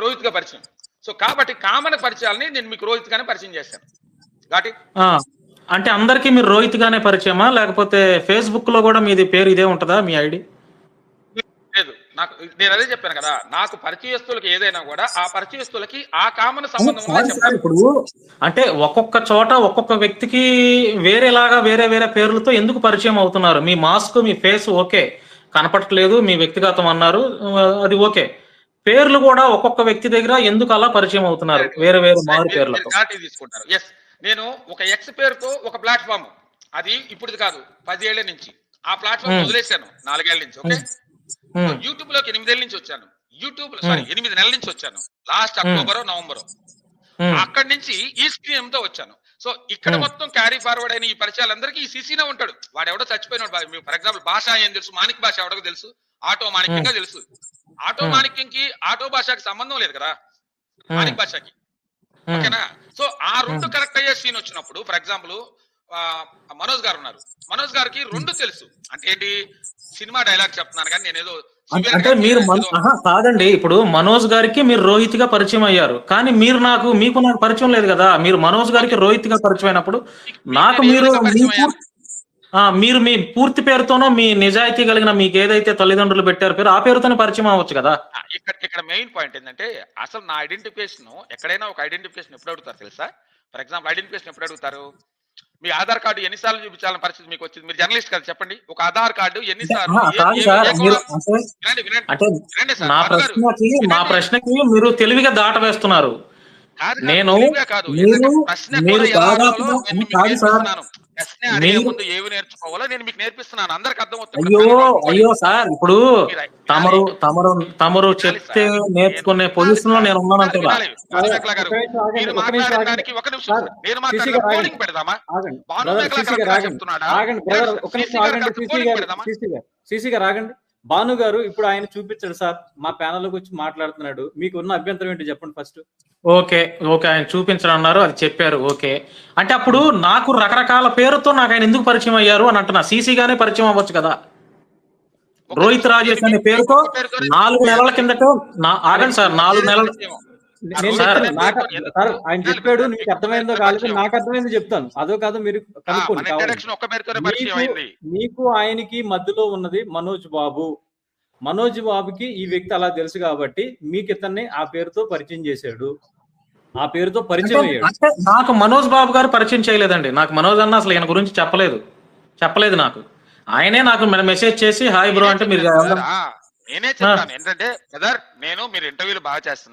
రోహిత్ గా పరిచయం. సో కాబట్టి కామన్ పరిచయాలని నేను మీకు రోహిత్ గానే పరిచయం చేశాను. గాటి అంటే అందరికీ మీరు రోహిత్ గానే పరిచయమా, లేకపోతే ఫేస్బుక్ లో కూడా మీది పేరు ఇదే ఉంటుందా మీ ఐడి? లేదు, నాకు నేను అదే చెప్పాను కదా, నాకు పరిచయస్తులకి ఏదైనా కూడా ఆ పరిచయస్తులకి ఆ కామన్ సంబంధం ఇప్పుడు అంటే ఒక్కొక్క చోట ఒక్కొక్క వ్యక్తికి వేరేలాగా వేరే వేరే పేర్లతో ఎందుకు పరిచయం అవుతున్నారు? మీ మాస్క్, మీ ఫేస్ ఓకే, కనపడట్లేదు, మీ వ్యక్తిగతం అన్నారు, అది ఓకే. పేర్లు కూడా ఒక్కొక్క వ్యక్తి దగ్గర ఎందుకు అలా పరిచయం అవుతున్నారు వేరే వేరే మారు పేర్లతో? తీసుకుంటారు. ఎస్, నేను ఒక ఎక్స్ పేరుతో ఒక ప్లాట్ఫామ్, అది ఇప్పుడు కాదు 10 ఏళ్ల నుంచి ఆ ప్లాట్ఫామ్ వదిలేశాను, 4 ఏళ్ల నుంచి. ఓకే, యూట్యూబ్ లోకి 8 ఏళ్ల నుంచి వచ్చాను. యూట్యూబ్ 8 నెలల నుంచి వచ్చాను. లాస్ట్ అక్టోబర్ నవంబర్ అక్కడి నుంచి ఈ స్క్రీమ్ తో వచ్చాను. సో ఇక్కడ మొత్తం క్యారీ ఫార్వర్డ్ అయిన ఈ పరిచయాలందరికీ ఈ సీసీనే ఉంటాడు. వాడు ఎవడో చచ్చిపోయినాడు. ఫర్ ఎగ్జాంపుల్ భాష ఏం తెలుసు, మాణిక్ భాష ఎవడో తెలుసు, ఆటో మాణిక్యంగా తెలుసు. ఆటో మాణిక్యంకి ఆటో భాషకి సంబంధం లేదు కదా మాణిక్ భాషకి. ఓకేనా? సో ఆ రెండు కరెక్ట్ అయ్యే సీన్ వచ్చినప్పుడు, ఫర్ ఎగ్జాంపుల్ మనోజ్ గారు ఉన్నారు, మనోజ్ గారికి రెండు తెలుసు. అంటే ఏంటి, సినిమా డైలాగ్ చెప్తున్నాను కానీ నేనేదో అంటే మీరు కాదండి. ఇప్పుడు మనోజ్ గారికి మీరు రోహిత్ గా పరిచయం అయ్యారు, కానీ మీరు మీకు నాకు పరిచయం లేదు కదా. మీరు మనోజ్ గారికి రోహిత్ గా పరిచయం అయినప్పుడు నాకు మీరు మీ పూర్తి పేరుతోనో, మీ నిజాయితీ కలిగిన మీకు ఏదైతే తల్లిదండ్రులు పెట్టారు పేరు, ఆ పేరుతోనే పరిచయం అవ్వచ్చు కదా. ఇక్కడ మెయిన్ పాయింట్ ఏంటంటే, అసలు నా ఐడెంటిఫికేషన్ ఎక్కడైనా ఒక ఐడెంటిఫికేషన్ ఎప్పుడు అడుగుతారు తెలుసా? ఫర్ ఎగ్జాంపుల్ ఐడెంటిఫికేషన్ ఎప్పుడు అడుగుతారు? మీ ఆధార్ కార్డు ఎన్నిసార్లు చూపించాలని పరిస్థితి మీకు వచ్చింది? మీరు జర్నలిస్ట్ కదా, చెప్పండి. ఒక ఆధార్ కార్డు ఎన్నిసార్లు? మా ప్రశ్నకి మీరు తెలివిగా దాట వేస్తున్నారు. నేను ముందు ఏవి నేర్చుకోవాలో నేను మీకు నేర్పిస్తున్నాను, అందరికి అర్థమవుతుంది. అయ్యో సార్, ఇప్పుడు తమరు చెప్తే నేర్చుకునే పొజిషన్ లో నేను ఉన్నానంటే మీరు మాట్లాడడానికి ఒక నిమిషం, నేను మాట్లాడే పోలింగ్ పెడదామా? సీసీ గారు ఆగండి. భాను గారు ఇప్పుడు ఆయన చూపించాడు సార్, మా ప్యానల్ లోకి వచ్చి మాట్లాడుతున్నాడు. మీకు ఉన్న అభ్యంతరం ఏంటో చెప్పండి ఫస్ట్. ఓకే, ఆయన చూపించడం అన్నారు, అది చెప్పారు. ఓకే, అంటే అప్పుడు నాకు రకరకాల పేరుతో నాకు ఆయన ఎందుకు పరిచయం అయ్యారు అని అంటున్నా. సీసీగానే పరిచయం అవ్వచ్చు కదా. రోహిత్ రాజేష్ అనే పేరుతో 4 నెలల కిందట ఆగండి సార్, 4 నెలలు ఆయన చెప్పాడు. మీకు అర్థమైందో కాలేదు, నాకు అర్థమైందో చెప్తాను. అదో కాదు మీరు కనుక్కోండి. మీకు ఆయనకి మధ్యలో ఉన్నది మనోజ్ బాబు. మనోజ్ బాబుకి ఈ వ్యక్తి అలా తెలుసు కాబట్టి మీకు ఇతన్ని ఆ పేరుతో పరిచయం చేశాడు, ఆ పేరుతో పరిచయం అయ్యాడు. నాకు మనోజ్ బాబు గారు పరిచయం చేయలేదండి. నాకు మనోజ్ అన్న అసలు ఈయన గురించి చెప్పలేదు నాకు. ఆయనే నాకు మెసేజ్ చేసి హాయ్ బ్రో అంటే మీరు నేనే చెప్తాను ఏంటంటే, బ్రదర్ నేను మీరు ఇంటర్వ్యూలు బాగా చేస్తున్నారు.